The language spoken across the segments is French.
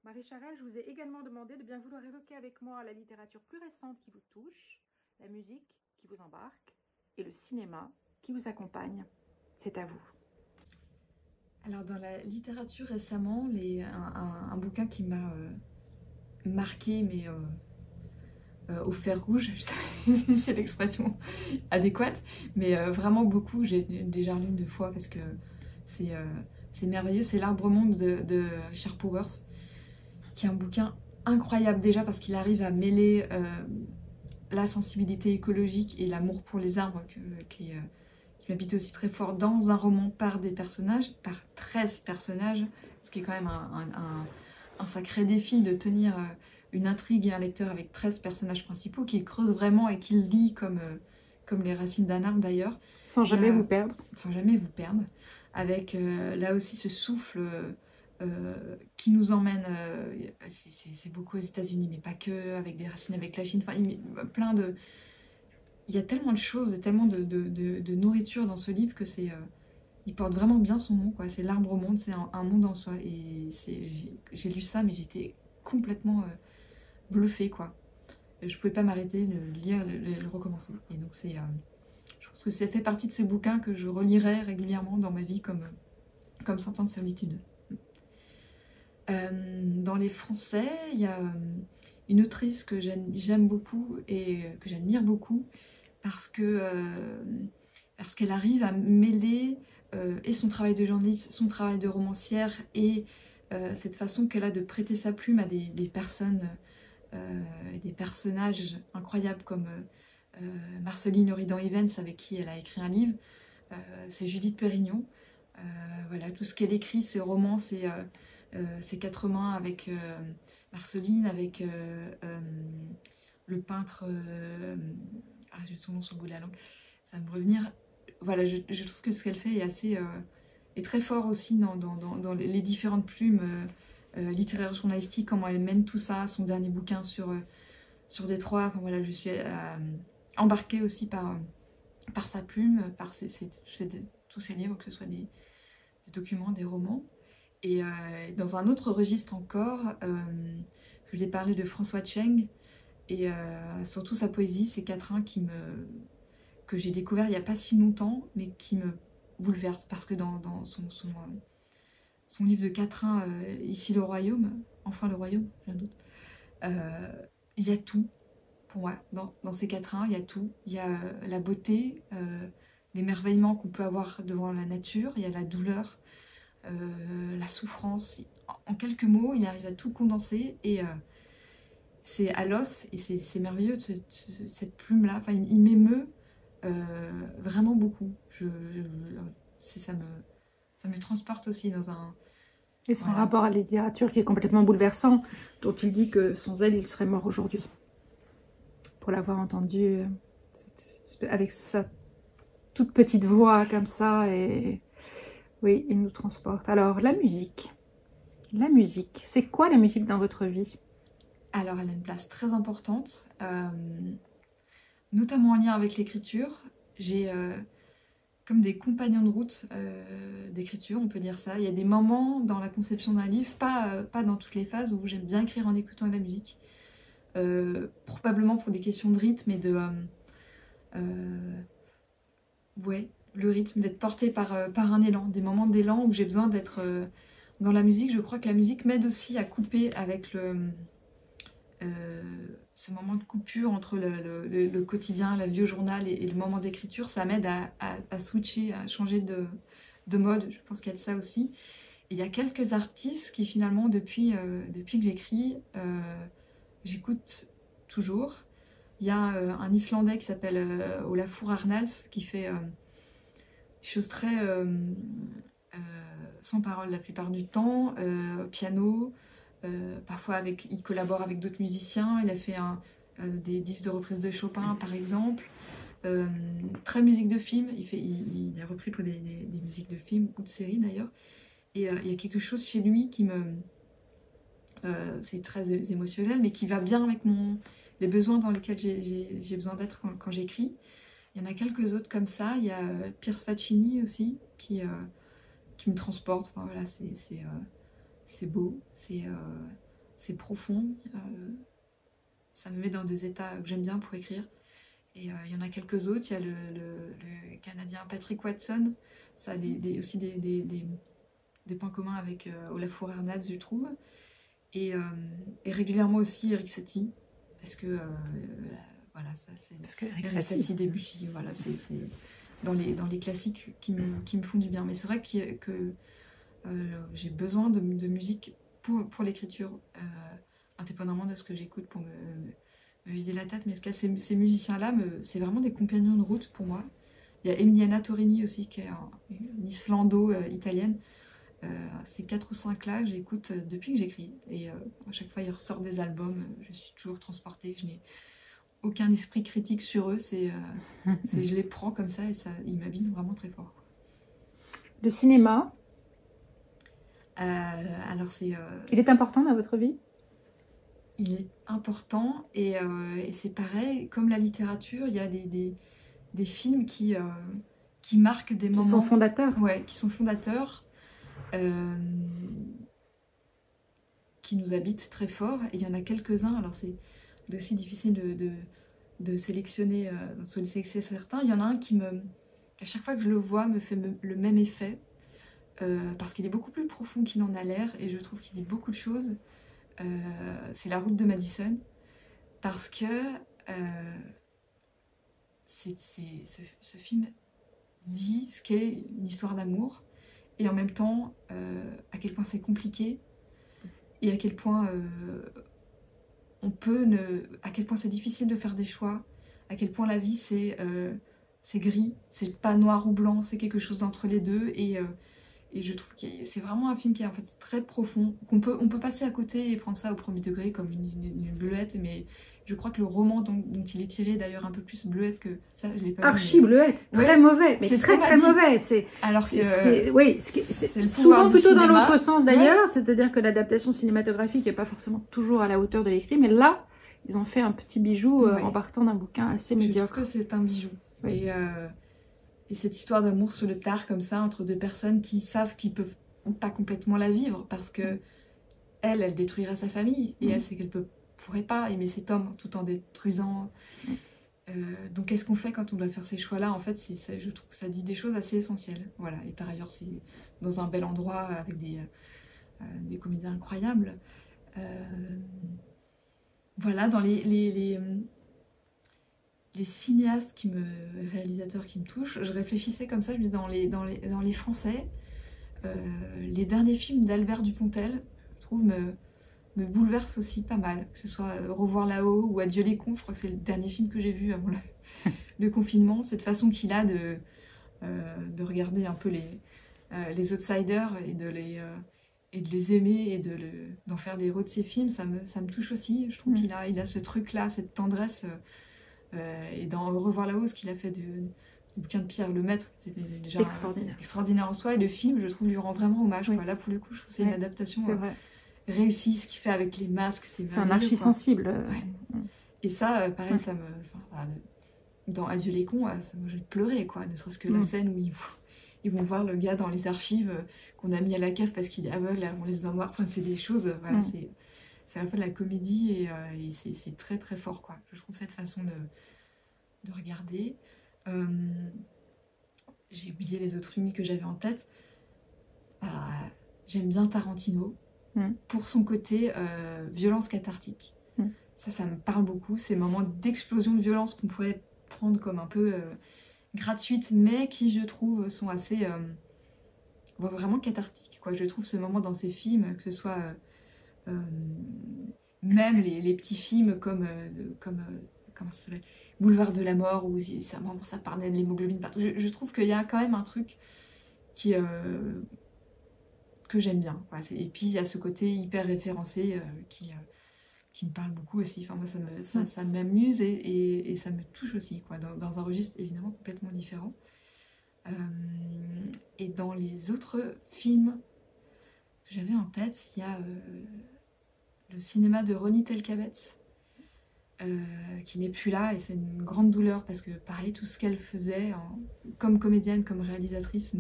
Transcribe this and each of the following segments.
Marie Charelle, je vous ai également demandé de bien vouloir évoquer avec moi la littérature plus récente qui vous touche, la musique qui vous embarque et le cinéma qui vous accompagne. C'est à vous. Alors dans la littérature récemment, un bouquin qui m'a marqué, mais au fer rouge, je sais pas si c'est l'expression adéquate, mais vraiment beaucoup, j'ai déjà lu 2 fois parce que c'est c'est merveilleux, c'est L'Arbre Monde de Richard Powers, qui est un bouquin incroyable déjà parce qu'il arrive à mêler la sensibilité écologique et l'amour pour les arbres qui m'habite aussi très fort dans un roman par des personnages, par 13 personnages, ce qui est quand même un sacré défi de tenir une intrigue et un lecteur avec 13 personnages principaux qu'il creuse vraiment et qu'il lit comme les racines d'un arbre d'ailleurs. Sans jamais vous perdre. Sans jamais vous perdre, avec là aussi ce souffle qui nous emmène, c'est beaucoup aux États-Unis, mais pas que, avec des racines avec la Chine, enfin plein de... Il y a tellement de choses et tellement de nourriture dans ce livre que il porte vraiment bien son nom, quoi. C'est L'Arbre au Monde, c'est un monde en soi. Et j'ai lu ça, mais j'étais complètement bluffée, quoi. Je pouvais pas m'arrêter de le lire, de le recommencer. Et donc je pense que ça fait partie de ces bouquins que je relirai régulièrement dans ma vie comme 100 ans de servitude. Dans les Français, il y a une autrice que j'aime beaucoup et que j'admire beaucoup parce qu'elle arrive à mêler et son travail de journaliste, son travail de romancière et cette façon qu'elle a de prêter sa plume à des personnes, des personnages incroyables comme Marceline Oridan-Ivens avec qui elle a écrit un livre. C'est Judith Pérignon. Voilà, tout ce qu'elle écrit, ses romans, ses quatre mains avec Marceline, avec le peintre... j'ai son nom sur le bout de la langue, ça va me revenir. Voilà, je trouve que ce qu'elle fait est assez... est très fort aussi dans les différentes plumes littéraires, journalistiques, comment elle mène tout ça, son dernier bouquin sur Détroit. Enfin, voilà, je suis embarquée aussi par sa plume, par tous ses livres, que ce soit des documents, des romans. Et dans un autre registre encore, je lui ai parlé de François Cheng, et surtout sa poésie, ces quatrains que j'ai découvert il n'y a pas si longtemps, mais qui me bouleverse, parce que dans son livre de quatrains, Ici le royaume, enfin le royaume, j'ai un doute, il y a tout, pour moi, dans ces quatrains, il y a tout. Il y a la beauté, l'émerveillement qu'on peut avoir devant la nature, il y a la douleur, la souffrance. En quelques mots, il arrive à tout condenser et c'est à l'os et c'est merveilleux cette plume-là. Enfin, il m'émeut vraiment beaucoup. Ça me transporte aussi dans un... Et son Voilà. rapport à la littérature qui est complètement bouleversant, dont il dit que sans elle, il serait mort aujourd'hui. Pour l'avoir entendu avec sa toute petite voix comme ça, et oui, il nous transporte. Alors, la musique. La musique, c'est quoi la musique dans votre vie? Alors, elle a une place très importante, notamment en lien avec l'écriture. J'ai comme des compagnons de route d'écriture, on peut dire ça. Il y a des moments dans la conception d'un livre, pas dans toutes les phases, où j'aime bien écrire en écoutant de la musique. Probablement pour des questions de rythme et ouais, le rythme, d'être porté par un élan, des moments d'élan où j'ai besoin d'être dans la musique. Je crois que la musique m'aide aussi à couper avec ce moment de coupure entre le quotidien, la vie au journal et le moment d'écriture. Ça m'aide à switcher, à changer de mode. Je pense qu'il y a de ça aussi. Et il y a quelques artistes qui finalement, depuis que j'écris, j'écoute toujours. Il y a un Islandais qui s'appelle Olafur Arnalds qui fait des choses très sans parole la plupart du temps, piano, parfois il collabore avec d'autres musiciens. Il a fait des disques de reprise de Chopin par exemple. Très musique de film, il a repris pour des musiques de films ou de séries d'ailleurs. Et il y a quelque chose chez lui qui c'est très émotionnel, mais qui va bien avec les besoins dans lesquels j'ai besoin d'être quand j'écris. Il y en a quelques autres comme ça. Il y a Pierce Faccini aussi, qui me transporte. Enfin voilà, c'est beau. c'est profond, ça me met dans des états que j'aime bien pour écrire. Et il y en a quelques autres, il y a le Canadien Patrick Watson, ça a aussi des points communs avec Olafur Arnalds, je trouve. Et régulièrement aussi Erik Satie, parce que voilà, ça c'est Erik Satie, Debussy, voilà, c'est dans les classiques qui me font du bien. Mais c'est vrai que j'ai besoin de musique pour l'écriture, indépendamment de ce que j'écoute pour me vider la tête. Mais en tout cas, ces musiciens-là, c'est vraiment des compagnons de route pour moi. Il y a Emiliana Torini aussi, qui est une islando-italienne. Ces 4 ou 5 là, j'écoute depuis que j'écris. Et à chaque fois, ils ressortent des albums. Je suis toujours transportée. Je n'ai aucun esprit critique sur eux. Je les prends comme ça et ils m'habillent vraiment très fort. Le cinéma, alors il est important dans votre vie? Il est important et c'est pareil. Comme la littérature, il y a des films qui marquent des moments... Qui sont fondateurs. Ouais, qui sont fondateurs. Qui nous habitent très fort, et il y en a quelques-uns, alors c'est aussi difficile de sélectionner, certains. Il y en a un qui à chaque fois que je le vois, me fait le même effet, parce qu'il est beaucoup plus profond qu'il en a l'air, et je trouve qu'il dit beaucoup de choses. C'est La route de Madison, parce que ce film dit ce qu'est une histoire d'amour, et en même temps, à quel point c'est compliqué, et à quel point à quel point c'est difficile de faire des choix, à quel point la vie c'est gris, c'est pas noir ou blanc, c'est quelque chose d'entre les deux, et je trouve que c'est vraiment un film qui est en fait très profond, on peut passer à côté et prendre ça au premier degré comme une bleuette, mais je crois que le roman dont il est tiré, d'ailleurs un peu plus bleuette que ça, je l'ai pas archi bleuette, très mauvais, mais très mauvais. Alors c'est souvent plutôt dans l'autre sens d'ailleurs, c'est-à-dire que l'adaptation cinématographique n'est pas forcément toujours à la hauteur de l'écrit, mais là, ils ont fait un petit bijou en partant d'un bouquin assez médiocre. Je trouve que c'est un bijou. Oui. Et cette histoire d'amour sur le tard, comme ça, entre deux personnes qui savent qu'ils peuvent pas complètement la vivre, parce que elle détruirait sa famille, et elle sait qu'elle pourrait pas aimer cet homme tout en détruisant. Donc qu'est-ce qu'on fait quand on doit faire ces choix-là? En fait, je trouve que ça dit des choses assez essentielles. Voilà. Et par ailleurs, c'est dans un bel endroit avec des comédiens incroyables. Voilà, dans les cinéastes réalisateurs qui me touchent, je réfléchissais comme ça, je me dis dans les Français, les derniers films d'Albert Dupontel, je trouve, me bouleversent aussi pas mal, que ce soit Revoir là-haut ou Adieu les cons, je crois que c'est le dernier film que j'ai vu avant le confinement, cette façon qu'il a de regarder un peu les outsiders et de les aimer et d'en faire des héros de ses films, ça me touche aussi. Je trouve qu'il a ce truc-là, cette tendresse. Et dans Revoir là-haut, ce qu'il a fait du bouquin de Pierre Lemaître, c'était déjà extraordinaire en soi. Et le film, je trouve, lui rend vraiment hommage. Oui. Là, pour le coup, je trouve que c'est une adaptation réussie. Ce qu'il fait avec les masques, c'est un archi sensible. Ouais. Et ça, pareil, ça me... dans Adieu les cons, moi j'ai pleuré, quoi. Ne serait-ce que la scène où ils vont voir le gars dans les archives qu'on a mis à la cave parce qu'il est aveugle, on les a noirs. Enfin, c'est des choses, voilà, c'est à la fois de la comédie et c'est très très fort, quoi. Je trouve cette façon de regarder. J'ai oublié les autres films que j'avais en tête. J'aime bien Tarantino pour son côté violence cathartique. Ça me parle beaucoup. Ces moments d'explosion de violence qu'on pourrait prendre comme un peu gratuites, mais qui, je trouve, sont assez vraiment cathartiques, quoi. Je trouve ce moment dans ces films, que ce soit même les petits films comme comment ça s'appelle, Boulevard de la mort, où ça parlait de l'hémoglobine partout. Je trouve qu'il y a quand même un truc que j'aime bien. Ouais, et puis il y a ce côté hyper référencé qui me parle beaucoup aussi. Enfin, moi, ça m'amuse et ça me touche aussi, quoi, dans un registre évidemment complètement différent. Et dans les autres films que j'avais en tête, il y a le cinéma de Ronnie Telkabetz, qui n'est plus là, et c'est une grande douleur parce que pareil, tout ce qu'elle faisait comme comédienne, comme réalisatrice,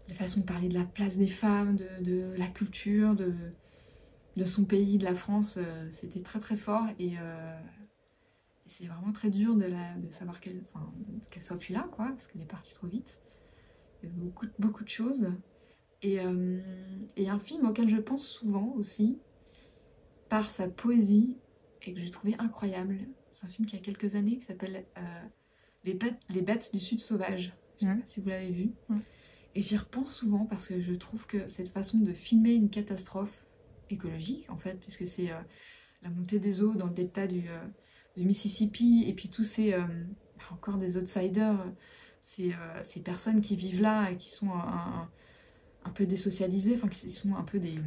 la façon de parler de la place des femmes, de la culture, de de son pays, de la France, c'était très très fort. Et c'est vraiment très dur de savoir qu'elle soit plus là, quoi, parce qu'elle est partie trop vite. Il y avait beaucoup de choses. Et un film auquel je pense souvent aussi, par sa poésie, et que j'ai trouvé incroyable. C'est un film qui a quelques années, qui s'appelle Les bêtes du Sud sauvage. Je ne sais pas si vous l'avez vu. Et j'y repense souvent parce que je trouve que cette façon de filmer une catastrophe écologique, en fait, puisque c'est la montée des eaux dans le delta du Mississippi, et puis tous ces... encore des outsiders, ces personnes qui vivent là et qui sont un peu désocialisées, enfin, qui sont un peu des...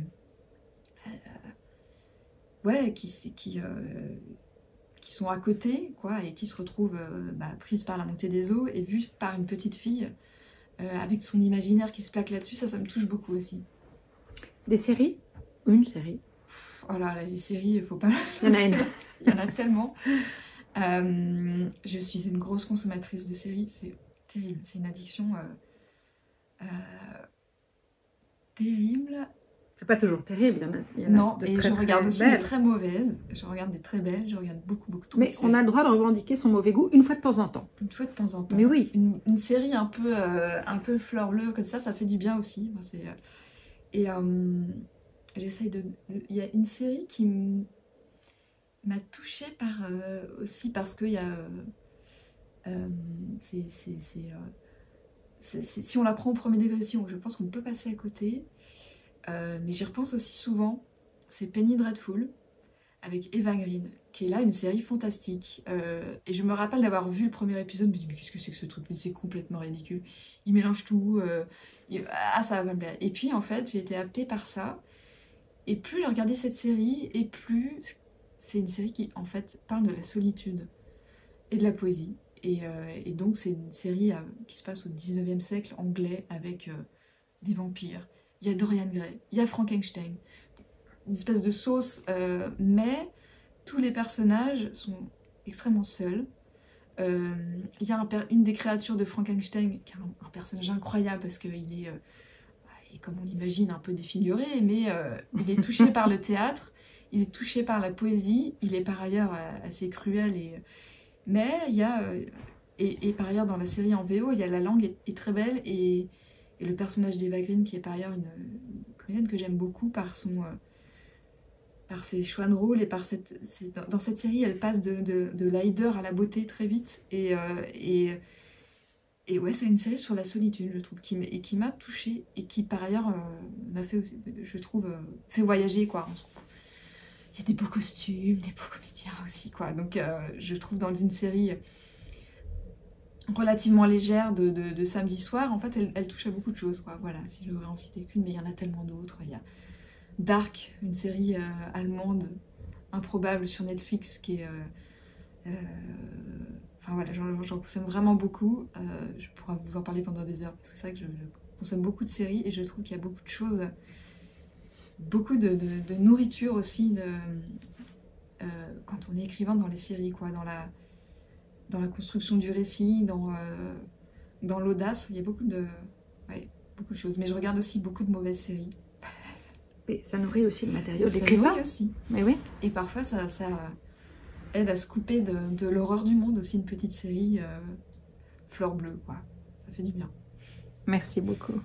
qui sont à côté, quoi, et qui se retrouvent prises par la montée des eaux et vues par une petite fille avec son imaginaire qui se plaque là-dessus. Ça me touche beaucoup aussi. Des séries? Une série? Oh là, les séries, il faut pas... Il y en a une. Il y en a tellement. Je suis une grosse consommatrice de séries, c'est terrible. C'est une addiction terrible. C'est pas toujours terrible, il y en a non, de et très, je regarde aussi belles. des très mauvaises, je regarde des très belles, je regarde beaucoup trop. Mais on a le droit de revendiquer son mauvais goût une fois de temps en temps. Une fois de temps en temps. Mais oui. Une série un peu fleur bleue comme ça fait du bien aussi. Et j'essaye de... Il y a une série qui m'a touchée aussi parce qu'il y a... si on la prend au premier degré, je pense qu'on peut passer à côté. Mais j'y repense aussi souvent, c'est Penny Dreadful avec Eva Green, qui est là une série fantastique. Et je me rappelle d'avoir vu le premier épisode, je me dis mais qu'est-ce que c'est que ce truc, mais c'est complètement ridicule. Il mélange tout, ça va me plaire. Et puis en fait j'ai été happée par ça, et plus j'ai regardé cette série, et plus c'est une série qui en fait parle de la solitude et de la poésie. Et donc c'est une série qui se passe au 19e siècle anglais avec des vampires. Il y a Dorian Gray, il y a Frankenstein, une espèce de sauce, mais tous les personnages sont extrêmement seuls. Il y a une des créatures de Frankenstein qui est un personnage incroyable parce qu'il est, comme on l'imagine, un peu défiguré, mais il est touché par le théâtre, il est touché par la poésie, il est par ailleurs assez cruel, mais il y a... Et par ailleurs, dans la série en VO, il y a la langue est très belle, et le personnage d'Eva Green, qui est par ailleurs une comédienne que j'aime beaucoup par ses choix de rôle, et dans cette série, elle passe de la laideur à la beauté très vite, et ouais, c'est une série sur la solitude, je trouve, qui m'a touchée, et qui par ailleurs m'a fait aussi, je trouve, fait voyager, quoi. Il y a des beaux costumes, des beaux comédiens aussi, quoi. Donc je trouve dans une série relativement légère de samedi soir, en fait, elle touche à beaucoup de choses, quoi. Voilà, si je devrais en citer qu'une, mais il y en a tellement d'autres. Il y a Dark, une série allemande improbable sur Netflix, qui est... enfin voilà, j'en consomme vraiment beaucoup. Je pourrais vous en parler pendant des heures, parce que c'est vrai que je consomme beaucoup de séries, et je trouve qu'il y a beaucoup de choses, beaucoup de nourriture aussi, quand on est écrivain dans les séries, quoi, dans la construction du récit, dans l'audace. Il y a beaucoup de choses. Mais je regarde aussi beaucoup de mauvaises séries. Mais ça nourrit aussi le matériau Ça d'écrivain. nourrit aussi. Mais oui. Et parfois, ça aide à se couper de l'horreur du monde aussi, une petite série fleur bleue, quoi. Ça fait du bien. Merci beaucoup.